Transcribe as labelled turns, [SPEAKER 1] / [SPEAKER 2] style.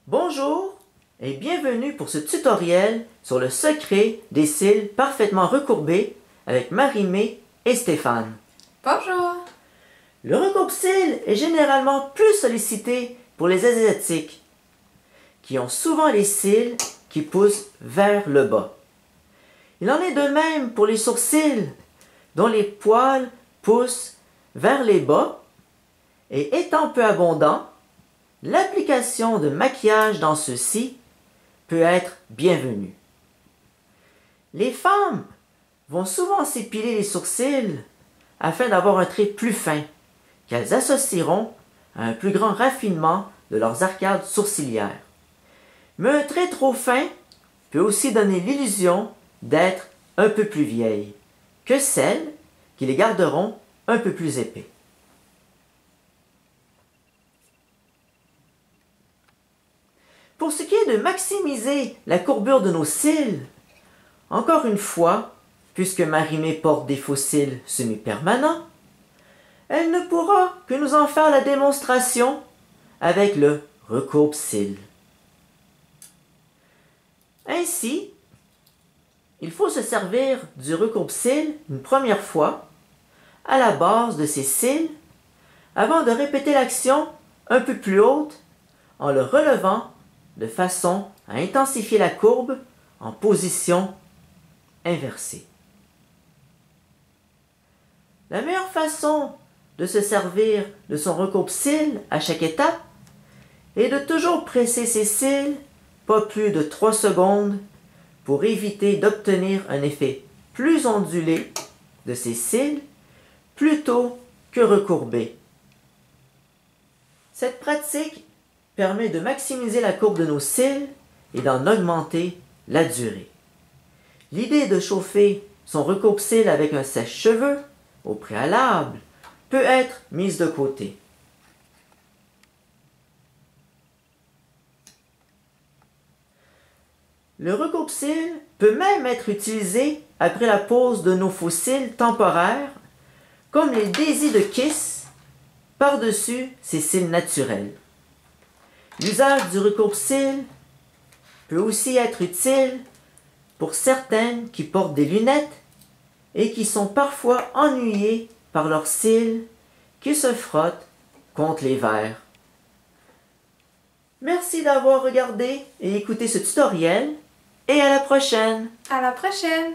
[SPEAKER 1] Bonjour et bienvenue pour ce tutoriel sur le secret des cils parfaitement recourbés avec Marie-Mé et Stéphane.
[SPEAKER 2] Bonjour!
[SPEAKER 1] Le recourbe-cils est généralement plus sollicité pour les Asiatiques, qui ont souvent les cils qui poussent vers le bas. Il en est de même pour les sourcils, dont les poils poussent vers les bas, et étant peu abondants, l'application de maquillage dans ceux-ci peut être bienvenue. Les femmes vont souvent s'épiler les sourcils afin d'avoir un trait plus fin, qu'elles associeront à un plus grand raffinement de leurs arcades sourcilières. Mais un trait trop fin peut aussi donner l'illusion d'être un peu plus vieille que celles qui les garderont un peu plus épais. Pour ce qui est de maximiser la courbure de nos cils, encore une fois, puisque Marie-Mé porte des faux cils semi-permanents, elle ne pourra que nous en faire la démonstration avec le recourbe-cils. Ainsi, il faut se servir du recourbe-cils une première fois à la base de ses cils avant de répéter l'action un peu plus haute en le relevant de façon à intensifier la courbe en position inversée. La meilleure façon de se servir de son recourbe-cils à chaque étape est de toujours presser ses cils pas plus de 3 secondes pour éviter d'obtenir un effet plus ondulé de ses cils plutôt que recourbé. Cette pratique permet de maximiser la courbe de nos cils et d'en augmenter la durée. L'idée de chauffer son recourbe-cils avec un sèche-cheveux au préalable peut être mise de côté. Le recourbe-cils peut même être utilisé après la pose de nos faux cils temporaires, comme les Daisy de Kiss par-dessus ses cils naturels. L'usage du recourbe-cils peut aussi être utile pour certaines qui portent des lunettes et qui sont parfois ennuyées par leurs cils qui se frottent contre les verres. Merci d'avoir regardé et écouté ce tutoriel et à la prochaine!
[SPEAKER 2] À la prochaine!